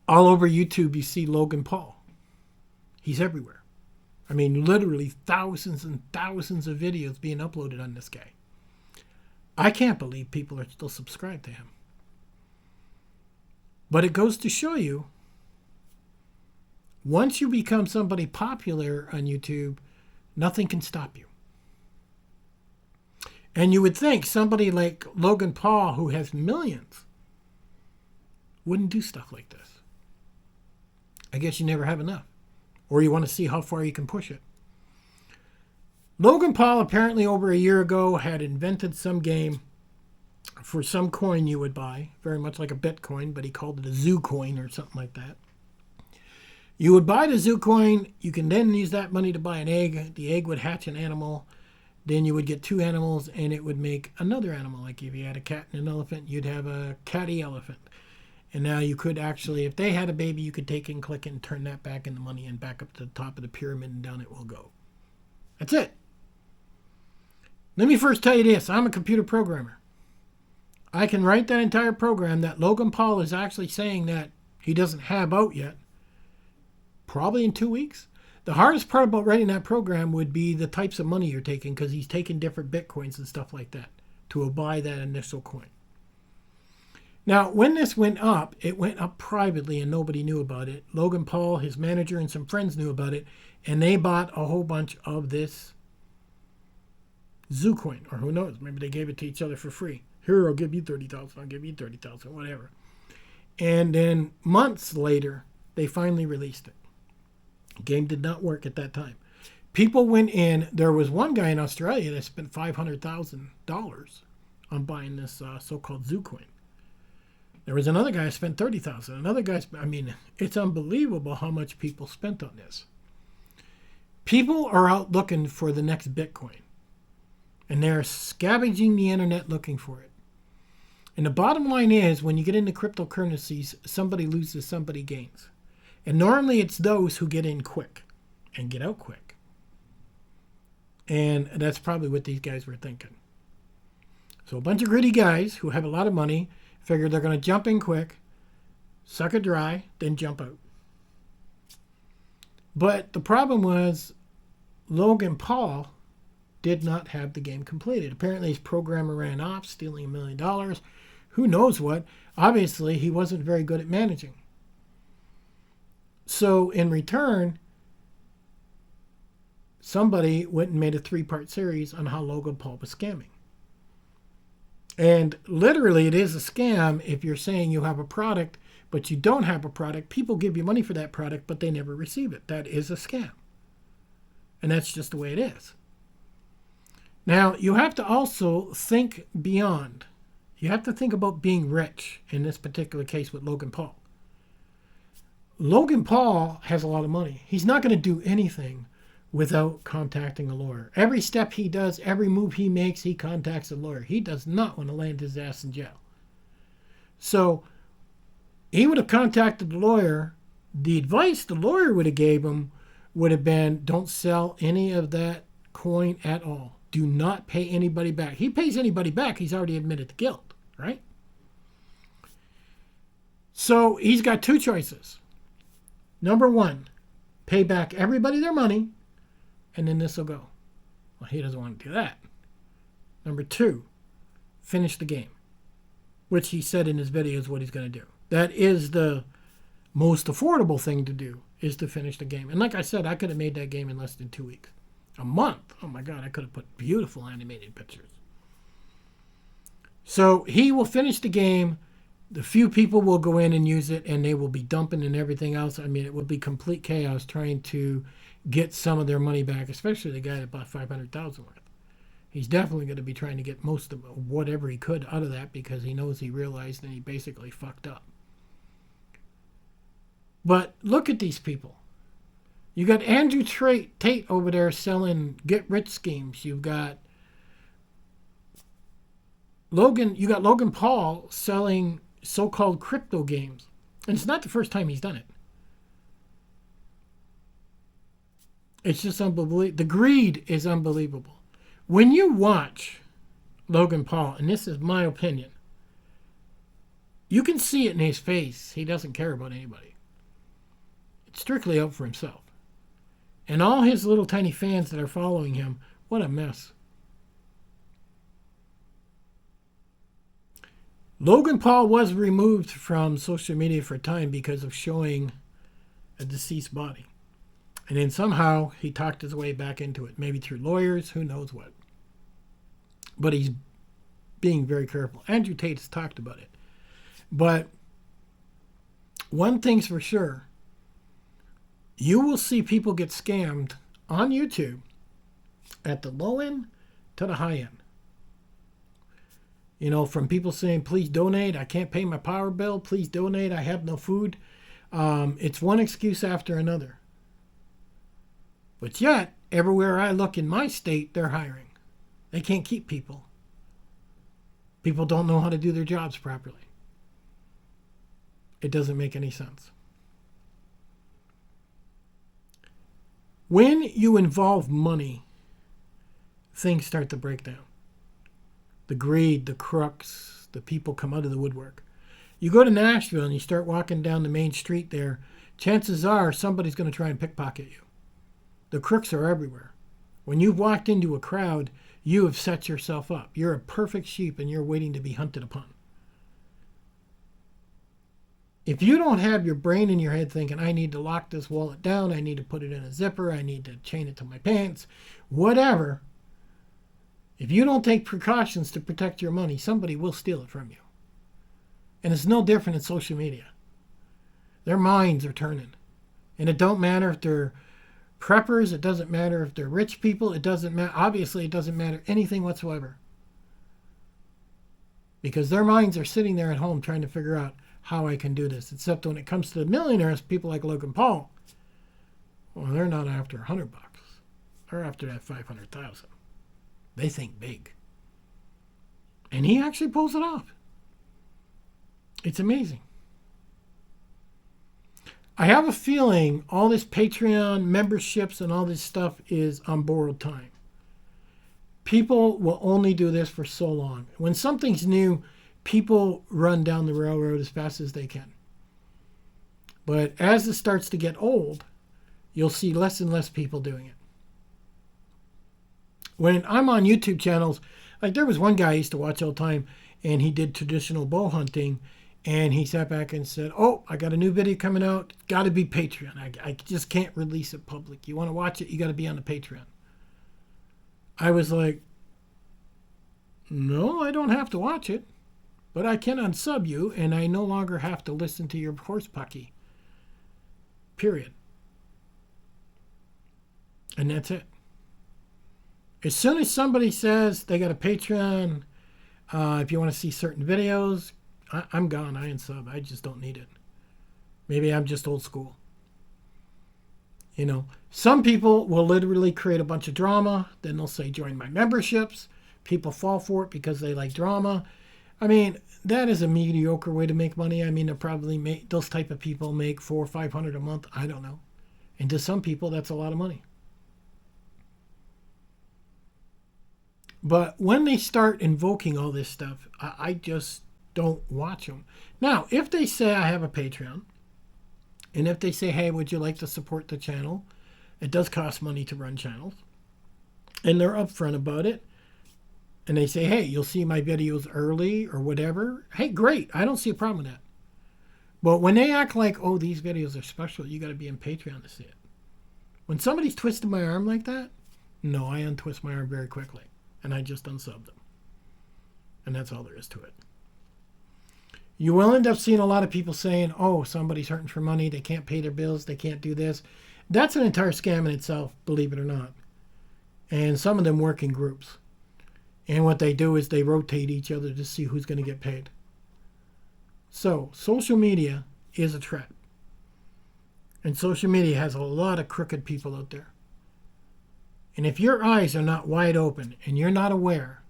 All over YouTube, you see Logan Paul. He's everywhere. I mean, literally thousands and thousands of videos being uploaded on this guy. I can't believe people are still subscribed to him. But it goes to show you, once you become somebody popular on YouTube, nothing can stop you. And you would think somebody like Logan Paul, who has millions, wouldn't do stuff like this. I guess you never have enough. Or you want to see how far you can push it. Logan Paul apparently over a year ago had invented some game for some coin you would buy, very much like a Bitcoin, but he called it a zoo coin or something like that. You would buy the zoo coin, you can then use that money to buy an egg. The egg would hatch an animal. Then you would get two animals and it would make another animal. Like if you had a cat and an elephant, you'd have a catty elephant. And now you could actually, if they had a baby, you could take it and click it and turn that back into money and back up to the top of the pyramid and down it will go. That's it. Let me first tell you this. I'm a computer programmer. I can write that entire program that Logan Paul is actually saying that he doesn't have out yet. Probably in 2 weeks. The hardest part about writing that program would be the types of money you're taking, because he's taking different Bitcoins and stuff like that to buy that initial coin. Now, when this went up, it went up privately and nobody knew about it. Logan Paul, his manager, and some friends knew about it, and they bought a whole bunch of this zoo coin, or who knows, maybe they gave it to each other for free. Here, I'll give you 30,000, I'll give you 30,000, whatever. And then months later, they finally released it. The game did not work at that time. People went in. There was one guy in Australia that spent $500,000 on buying this so-called zoo coin. There was another guy who spent $30,000. Another guy, it's unbelievable how much people spent on this. People are out looking for the next Bitcoin. And they're scavenging the internet looking for it. And the bottom line is, when you get into cryptocurrencies, somebody loses, somebody gains. And normally it's those who get in quick and get out quick. And that's probably what these guys were thinking. So a bunch of greedy guys who have a lot of money figure they're going to jump in quick, suck it dry, then jump out. But the problem was Logan Paul did not have the game completed. Apparently his programmer ran off, stealing $1 million. Who knows what? Obviously, he wasn't very good at managing. So in return, somebody went and made a 3-part series on how Logan Paul was scamming. And literally, it is a scam if you're saying you have a product, but you don't have a product. People give you money for that product, but they never receive it. That is a scam. And that's just the way it is. Now, you have to also think beyond. You have to think about being rich in this particular case with Logan Paul. Logan Paul has a lot of money. He's not going to do anything without contacting a lawyer. Every step he does, every move he makes, he contacts a lawyer. He does not want to land his ass in jail. So he would have contacted the lawyer. The advice the lawyer would have gave him would have been, don't sell any of that coin at all. Do not pay anybody back. He pays anybody back, he's already admitted to guilt, right? So he's got two choices. Number one, pay back everybody their money, and then this will go. Well, he doesn't want to do that. Number two, finish the game, which he said in his video is what he's going to do. That is the most affordable thing to do, is to finish the game. And like I said, I could have made that game in less than 2 weeks. A month. Oh my God, I could have put beautiful animated pictures. So he will finish the game. The few people will go in and use it, and they will be dumping and everything else. I mean, it will be complete chaos trying to get some of their money back, especially the guy that bought $500,000 worth. He's definitely going to be trying to get most of whatever he could out of that, because he knows he realized that he basically fucked up. But look at these people. You got Andrew Tate over there selling get-rich schemes. You've got Logan Paul selling so-called crypto games. And it's not the first time he's done it. It's just unbelievable. The greed is unbelievable. When you watch Logan Paul, and this is my opinion, you can see it in his face. He doesn't care about anybody. strictly out for himself. And all his little tiny fans that are following him, what a mess. Logan Paul was removed from social media for a time because of showing a deceased body. And then somehow he talked his way back into it, maybe through lawyers, who knows what. But he's being very careful. Andrew Tate has talked about it. But one thing's for sure, you will see people get scammed on YouTube at the low end to the high end. You know, from people saying, please donate, I can't pay my power bill, please donate, I have no food. It's one excuse after another. But yet, everywhere I look in my state, they're hiring. They can't keep people. People don't know how to do their jobs properly. It doesn't make any sense. When you involve money, things start to break down. The greed, the crooks, the people come out of the woodwork. You go to Nashville and you start walking down the main street there, chances are somebody's going to try and pickpocket you. The crooks are everywhere. When you've walked into a crowd, you have set yourself up. You're a perfect sheep and you're waiting to be hunted upon. If you don't have your brain in your head thinking, I need to lock this wallet down, I need to put it in a zipper, I need to chain it to my pants, whatever, if you don't take precautions to protect your money, somebody will steal it from you. And it's no different in social media. Their minds are turning. And it don't matter if they're preppers, it doesn't matter if they're rich people, it doesn't matter, obviously it doesn't matter anything whatsoever. Because their minds are sitting there at home trying to figure out how I can do this. Except when it comes to the millionaires, people like Logan Paul, well, they're not after $100. They're after that 500,000. They think big. And he actually pulls it off. It's amazing. I have a feeling all this Patreon memberships and all this stuff is on borrowed time. People will only do this for so long. When something's new, people run down the railroad as fast as they can. But as it starts to get old, you'll see less and less people doing it. When I'm on YouTube channels, like there was one guy I used to watch all the time, and he did traditional bow hunting, and he sat back and said, oh, I got a new video coming out. It's got to be Patreon. I just can't release it public. You want to watch it, you got to be on the Patreon. I was like, no, I don't have to watch it. But I can unsub you, and I no longer have to listen to your horse pucky. Period. And that's it. As soon as somebody says they got a Patreon, if you want to see certain videos, I'm gone. I unsub. I just don't need it. Maybe I'm just old school. You know, some people will literally create a bunch of drama. Then they'll say, join my memberships. People fall for it because they like drama. I mean, that is a mediocre way to make money. I mean, those type of people make $400 or $500 a month. I don't know. And to some people, that's a lot of money. But when they start invoking all this stuff, I just don't watch them. Now, if they say I have a Patreon, and if they say, hey, would you like to support the channel? It does cost money to run channels. And they're upfront about it. And they say, hey, you'll see my videos early or whatever. Hey, great. I don't see a problem with that. But when they act like, oh, these videos are special, you got to be in Patreon to see it. When somebody's twisting my arm like that, no, I untwist my arm very quickly. And I just unsub them. And that's all there is to it. You will end up seeing a lot of people saying, oh, somebody's hurting for money. They can't pay their bills. They can't do this. That's an entire scam in itself, believe it or not. And some of them work in groups. And what they do is they rotate each other to see who's going to get paid. So, social media is a trap. And social media has a lot of crooked people out there. And if your eyes are not wide open and you're not aware,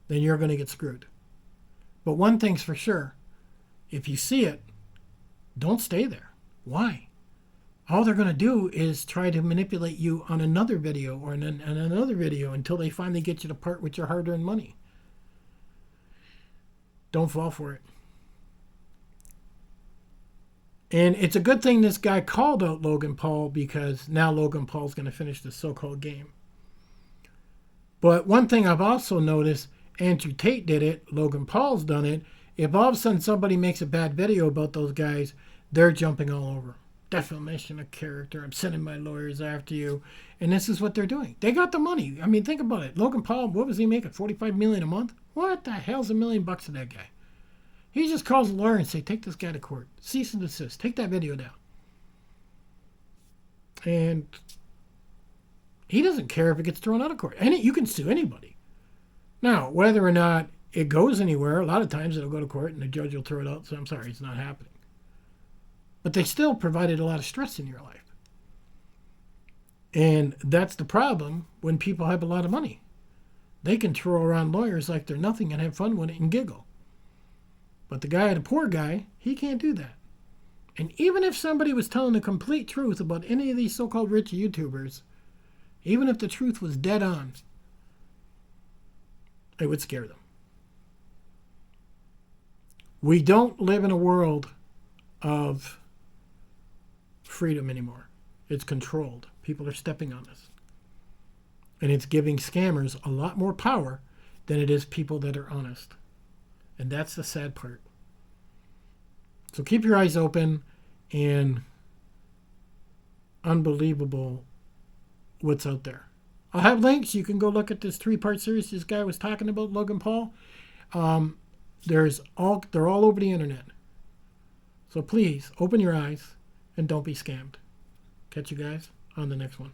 then you're going to get screwed. But one thing's for sure. If you see it, don't stay there. Why? All they're going to do is try to manipulate you on another video or on another video until they finally get you to part with your hard-earned money. Don't fall for it. And it's a good thing this guy called out Logan Paul, because now Logan Paul's going to finish the so-called game. But one thing I've also noticed, Andrew Tate did it, Logan Paul's done it. If all of a sudden somebody makes a bad video about those guys, they're jumping all over. Defamation of character. I'm sending my lawyers after you. And this is what they're doing. They got the money. I mean, think about it. Logan Paul, what was he making? $45 million a month? What the hell's $1 million to that guy? He just calls a lawyer and say, take this guy to court. Cease and desist. Take that video down. And he doesn't care if it gets thrown out of court. And you can sue anybody. Now, whether or not it goes anywhere, a lot of times it'll go to court and the judge will throw it out. So I'm sorry, it's not happening. But they still provided a lot of stress in your life. And that's the problem when people have a lot of money. They can throw around lawyers like they're nothing and have fun with it and giggle. But the guy, the poor guy, he can't do that. And even if somebody was telling the complete truth about any of these so-called rich YouTubers, even if the truth was dead on, it would scare them. We don't live in a world of freedom anymore. It's controlled. People are stepping on us. And it's giving scammers a lot more power than it is people that are honest. And that's the sad part. So keep your eyes open, and unbelievable what's out there. I'll have links. You can go look at this 3-part series this guy was talking about, Logan Paul. They're all over the internet. So please open your eyes and don't be scammed. Catch you guys on the next one.